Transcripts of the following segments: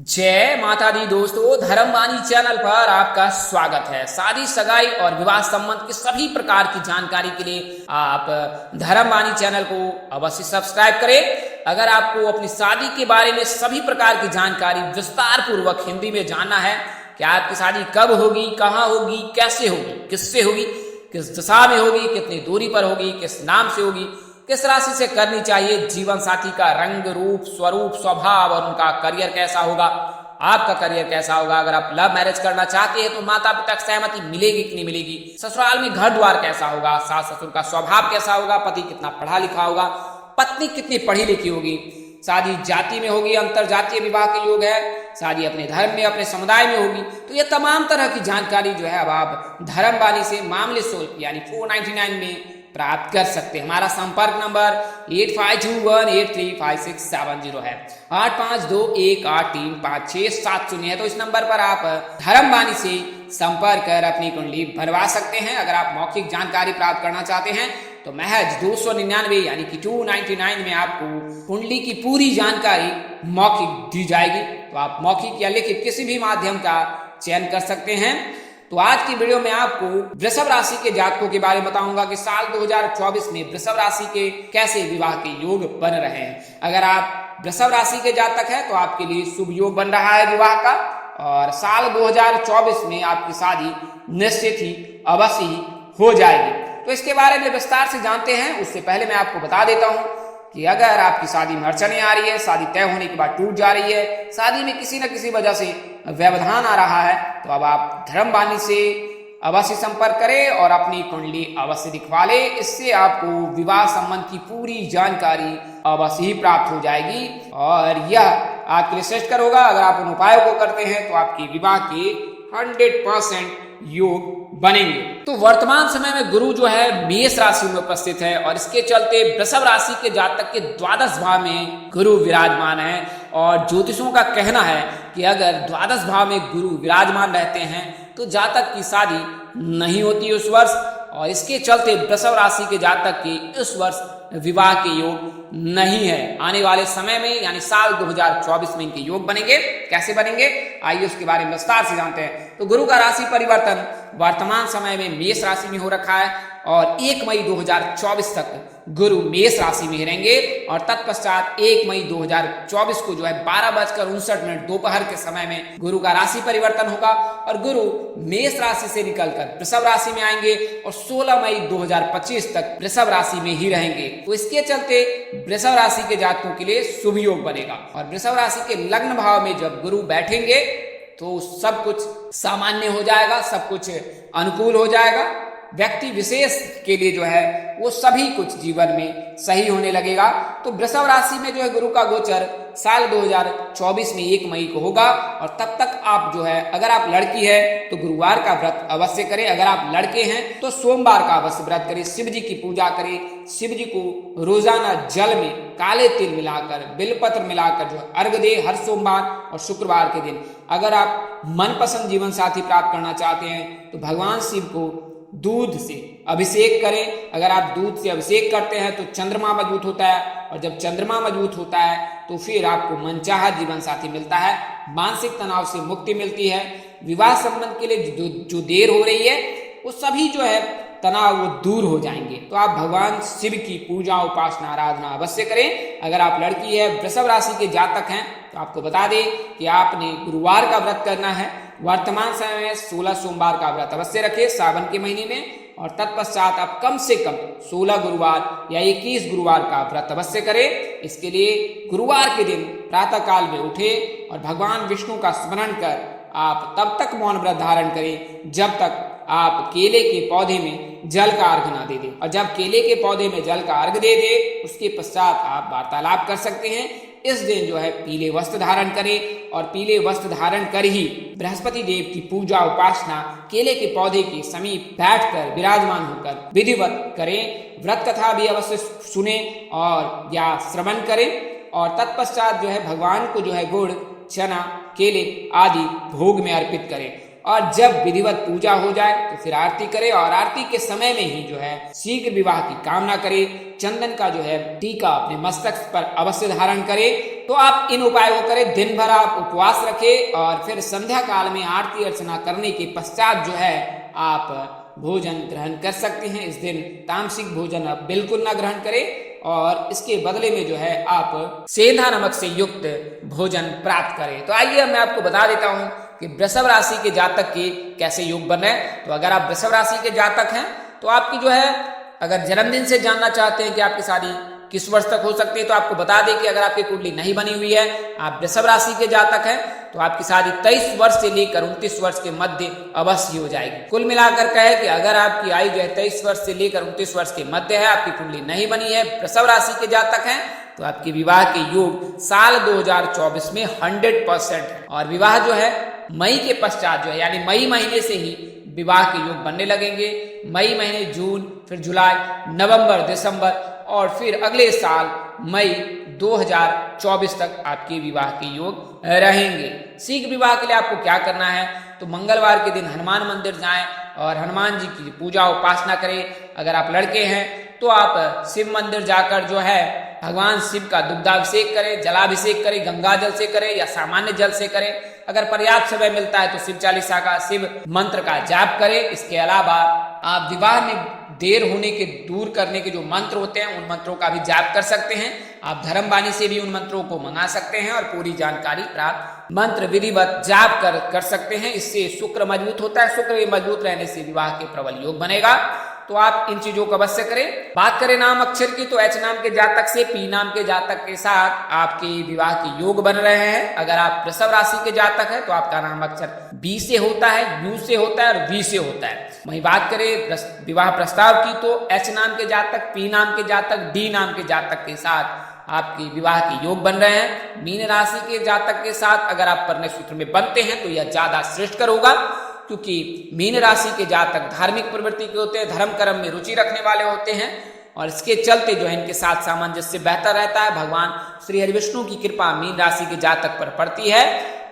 जय माता दी दोस्तों, धर्मवाणी चैनल पर आपका स्वागत है। शादी, सगाई और विवाह संबंध की सभी प्रकार की जानकारी के लिए आप धर्मवाणी चैनल को अवश्य सब्सक्राइब करें। अगर आपको अपनी शादी के बारे में सभी प्रकार की जानकारी विस्तार पूर्वक हिंदी में जानना है कि आपकी शादी कब होगी, कहाँ होगी, कैसे होगी, किससे होगी, किस दिशा में होगी, कितनी दूरी पर होगी, किस नाम से होगी, किस राशि से करनी चाहिए, जीवन साथी का रंग, रूप, स्वरूप, स्वभाव और उनका करियर कैसा होगा, आपका करियर कैसा होगा, अगर आप लव मैरिज करना चाहते हैं तो माता पिता की सहमति मिलेगी कि नहीं मिलेगी, ससुराल में घर द्वार कैसा होगा, सास ससुर का स्वभाव कैसा होगा, पति कितना पढ़ा लिखा होगा, पत्नी कितनी पढ़ी लिखी होगी, शादी जाति में होगी, अंतर जातीय विवाह के योग है, शादी अपने धर्म में, अपने समुदाय में होगी। तो ये तमाम तरह की जानकारी जो है अब आप धर्मवाणी से मामले शुल्क यानी 499 में प्राप्त कर सकते हैं। हमारा संपर्क नंबर 8521835670 है। 8521835670 है। तो इस नंबर पर आप धर्मवाणी से संपर्क कर अपनी कुंडली भरवा सकते हैं। अगर आप मौखिक जानकारी प्राप्त करना चाहते हैं तो महज 299 यानी कि 299 में आपको कुंडली की पूरी जानकारी मौखिक दी जाएगी। तो आप मौखिक या लिखित किसी भी माध्यम का चयन कर सकते हैं। तो आज की वीडियो में आपको वृषभ राशि के जातकों के बारे में बताऊंगा कि साल 2024 में वृषभ राशि के कैसे विवाह के योग बन रहे हैं। अगर आप वृषभ राशि के जातक हैं तो आपके लिए शुभ योग बन रहा है विवाह का, और साल 2024 में आपकी शादी निश्चित ही अवश्य ही हो जाएगी। तो इसके बारे में विस्तार से जानते हैं। उससे पहले मैं आपको बता देता हूं कि अगर आपकी शादी में अड़चनें आ रही है, शादी तय होने के बाद टूट जा रही है, शादी में किसी न किसी वजह से व्यवधान आ रहा है, तो अब आप धर्मवाणी से अवश्य संपर्क करें और अपनी कुंडली अवश्य दिखवा ले। इससे आपको विवाह संबंध की पूरी जानकारी अवश्य ही प्राप्त हो जाएगी और यह आपके लिए श्रेष्ठकर होगा। अगर आप उन उपायों को करते हैं तो आपकी विवाह के 100% योग बनेंगे। तो वर्तमान समय में गुरु जो है मेष राशि में उपस्थित है और इसके चलते वृषभ राशि के जातक के द्वादश भाव में गुरु विराजमान है। और ज्योतिषों का कहना है कि अगर द्वादश भाव में गुरु विराजमान रहते हैं तो जातक की शादी नहीं होती उस वर्ष, और इसके चलते वृषभ राशि के जातक के इस वर्ष विवाह के योग नहीं है। आने वाले समय में यानी साल 2024 में इनके योग बनेंगे। कैसे बनेंगे, आइए उसके बारे में विस्तार से जानते हैं। तो गुरु का राशि परिवर्तन वर्तमान समय में मेष राशि में हो रखा है और 1 मई 2024 तक गुरु मेष राशि में रहेंगे और तत्पश्चात 1 मई 2024 को जो है 12:59 दोपहर के समय में गुरु का राशि परिवर्तन होगा और गुरु मेष राशि से निकलकर वृषभ राशि में आएंगे और 16 मई 2025 तक वृषभ राशि में ही रहेंगे। तो इसके चलते वृषभ राशि के जातकों के लिए शुभ योग बनेगा और वृषभ राशि के लग्न भाव में जब गुरु बैठेंगे तो सब कुछ सामान्य हो जाएगा, सब कुछ अनुकूल हो जाएगा। व्यक्ति विशेष के लिए जो है वो सभी कुछ जीवन में सही होने लगेगा। तो वृषभ राशि में जो है गुरु का गोचर साल 2024 में 1 मई को होगा और तब तक आप जो है, अगर आप लड़की है तो गुरुवार का व्रत अवश्य करें, अगर आप लड़के हैं तो सोमवार का अवश्य व्रत करें, शिव जी की पूजा करें, शिव जी को रोजाना जल में काले तिल मिलाकर, बिलपत्र मिलाकर जो अर्घ दे हर सोमवार और शुक्रवार के दिन। अगर आप मनपसंद जीवन साथी प्राप्त करना चाहते हैं तो भगवान शिव को दूध से अभिषेक करें। अगर आप दूध से अभिषेक करते हैं तो चंद्रमा मजबूत होता है और जब चंद्रमा मजबूत होता है तो फिर आपको मनचाहा जीवन साथी मिलता है, मानसिक तनाव से मुक्ति मिलती है। विवाह संबंध के लिए जो देर हो रही है वो सभी जो है तनाव वो दूर हो जाएंगे। तो आप भगवान शिव की पूजा, उपासना, आराधना अवश्य करें। अगर आप लड़की है, वृषभ राशि के जातक हैं तो आपको बता दें कि आपने गुरुवार का व्रत करना है। वर्तमान समय में 16 सोमवार का व्रत अवश्य रखें सावन के महीने में और तत्पश्चात आप कम से कम 16 गुरुवार या 21 गुरुवार का व्रत अवश्य करें। इसके लिए गुरुवार के दिन प्रातः काल में उठे और भगवान विष्णु का स्मरण कर आप तब तक मौन व्रत धारण करें जब तक आप केले के पौधे में जल का अर्घ ना दे दें। और जब केले के पौधे में जल का अर्घ दे दे उसके पश्चात आप वार्तालाप कर सकते हैं। इस दिन जो है पीले वस्त्र धारण करें और पीले वस्त्र धारण कर ही बृहस्पति देव की पूजा, उपासना केले के पौधे के समीप बैठकर विराजमान होकर विधिवत करें। व्रत कथा भी अवश्य सुने और या श्रवण करें और तत्पश्चात जो है भगवान को जो है गुड़, चना, केले आदि भोग में अर्पित करें। और जब विधिवत पूजा हो जाए तो फिर आरती करे और आरती के समय में ही जो है शीघ्र विवाह की कामना करे। चंदन का जो है टीका अपने मस्तक पर अवश्य धारण करे। तो आप इन उपायों को करें। दिन भर आप उपवास रखें और फिर संध्या काल में आरती अर्चना करने के पश्चात जो है आप भोजन ग्रहण कर सकते हैं। इस दिन तामसिक भोजन आप बिल्कुल ना ग्रहण करें और इसके बदले में जो है आप सेंधा नमक से युक्त भोजन प्राप्त करें। तो आइए मैं आपको बता देता हूं कि वृषभ राशि के जातक के कैसे योग बन रहे हैं। तो अगर आप वृषभ राशि के जातक हैं तो आपकी जो है अगर जन्मदिन से जानना चाहते हैं कि आपकी शादी किस वर्ष तक हो सकती है तो आपको बता दें कि अगर आपकी कुंडली नहीं बनी हुई है, आप वृषभ राशि के जातक हैं, तो आपकी शादी 23 वर्ष से लेकर 29 वर्ष के मध्य अवश्य हो जाएगी। कुल मिलाकर कहे कि अगर आपकी आयु जो है 23 वर्ष से लेकर 29 वर्ष के मध्य है, आपकी कुंडली नहीं बनी है, वृषभ राशि के जातक हैं, तो आपके विवाह के योग साल 2024 में 100% है। और विवाह जो है मई के पश्चात जो है यानी मई महीने से ही विवाह के योग बनने लगेंगे। मई महीने, जून, फिर जुलाई, नवंबर, दिसंबर और फिर अगले साल मई 2024 तक आपके विवाह के योग रहेंगे। शीघ्र विवाह के लिए आपको क्या करना है तो मंगलवार के दिन हनुमान मंदिर जाएं और हनुमान जी की पूजा उपासना करें। अगर आप लड़के हैं तो आप शिव मंदिर जाकर जो है भगवान शिव का दुग्धाभिषेक करें, जलाभिषेक करें, गंगा जल से करें या सामान्य जल से करें। अगर पर्याप्त समय मिलता है तो शिव चालीसा का, शिव मंत्र का जाप करें। इसके अलावा आप विवाह में देर होने के दूर करने के जो मंत्र होते हैं उन मंत्रों का भी जाप कर सकते हैं। आप धर्मवाणी से भी उन मंत्रों को मंगा सकते हैं और पूरी जानकारी प्राप्त मंत्र विधिवत जाप कर सकते हैं। इससे शुक्र मजबूत होता है। शुक्र मजबूत रहने से विवाह के प्रबल योग बनेगा। तो आप इन चीजों को अवश्य करें। बात करें नाम अक्षर की तो एच नाम के जातक से पी नाम के जातक के साथ आपके विवाह के योग बन रहे हैं। अगर आप वृषभ राशि के जातक हैं तो आपका नाम अक्षर बी से होता है, यू से होता है और वी से होता है। वहीं बात करें विवाह प्रस्ताव की तो एच नाम के जातक, पी नाम के जातक, डी नाम के जातक के साथ आपके विवाह के योग बन रहे हैं। मीन राशि के जातक के साथ अगर आप परिणय सूत्र में बनते हैं तो यह ज्यादा श्रेष्ठकर होगा, क्योंकि मीन राशि के जातक धार्मिक प्रवृत्ति के होते हैं, धर्म कर्म में रुचि रखने वाले होते हैं और इसके चलते जो है इनके साथ सामंजस्य बेहतर रहता है। भगवान श्री हरि विष्णु की कृपा मीन राशि के जातक पर पड़ती है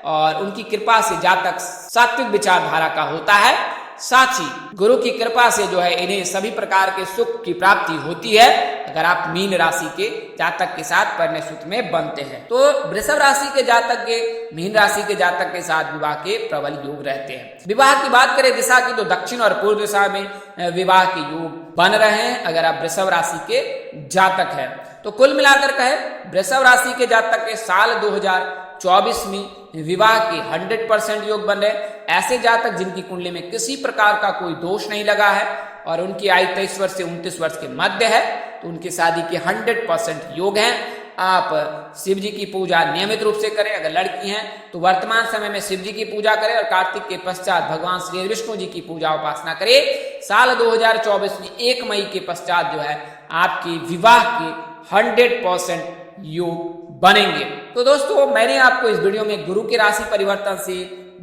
और उनकी कृपा से जातक सात्विक विचारधारा का होता है। साथ ही गुरु की कृपा से जो है इन्हें सभी प्रकार के सुख की प्राप्ति होती है अगर आप मीन राशि के जातक के साथ परिणय सूत्र में बनते हैं। तो वृषभ राशि के जातक के मीन राशि के जातक के साथ विवाह के प्रबल योग रहते हैं। विवाह की बात करें दिशा की तो दक्षिण और पूर्व दिशा में विवाह के योग बन रहे हैं अगर आप वृषभ राशि के जातक हैं। तो कुल मिलाकर कहे वृषभ राशि के जातक के साल 2024 में विवाह के 100% योग बन रहे। ऐसे जातक जिनकी कुंडली में किसी प्रकार का कोई दोष नहीं लगा है और उनकी आयु 23 वर्ष से 29 वर्ष के मध्य है तो उनकी शादी के 100% योग हैं। आप शिव जी की पूजा नियमित रूप से करें। अगर लड़की हैं तो वर्तमान समय में शिव जी की पूजा करें और कार्तिक के पश्चात भगवान श्री विष्णु जी की पूजा उपासना करें। साल 2024 में 1 मई के पश्चात जो है आपकी विवाह के 100% योग बनेंगे। तो दोस्तों मैंने आपको इस वीडियो में गुरु के राशि परिवर्तन से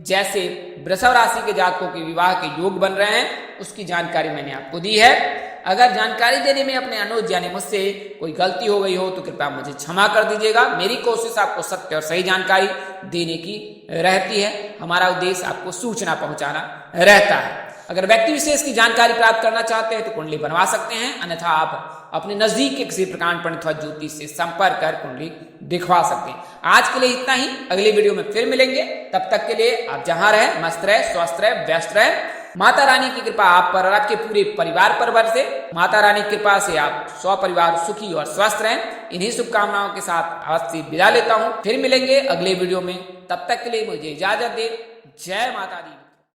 जैसे वृषभ राशि के जातकों के विवाह के योग बन रहे हैं उसकी जानकारी मैंने आपको दी है। अगर जानकारी देने में अपने अनुज यानी मुझसे कोई गलती हो गई हो तो कृपया मुझे क्षमा कर दीजिएगा। मेरी कोशिश आपको सत्य और सही जानकारी देने की रहती है। हमारा उद्देश्य आपको सूचना पहुंचाना रहता है। अगर व्यक्ति विशेष की जानकारी प्राप्त करना चाहते हैं तो कुंडली बनवा सकते हैं, अन्यथा आप अपने नजदीक के किसी प्रकांड पंडित अथवा ज्योतिष से संपर्क कर कुंडली दिखवा सकते हैं। आज के लिए इतना ही। अगले वीडियो में फिर मिलेंगे। तब तक के लिए आप जहां रहें मस्त रहे, स्वस्थ रहे, व्यस्त रहे। माता रानी की कृपा आप पर और आपके पूरे परिवार पर बरसे। माता रानी की कृपा से आप स्वपरिवार सुखी और स्वस्थ रहें। इन्हीं शुभकामनाओं के साथ आज से विदा लेता हूं। फिर मिलेंगे अगले वीडियो में। तब तक के लिए मुझे इजाजत दे। जय माता दी।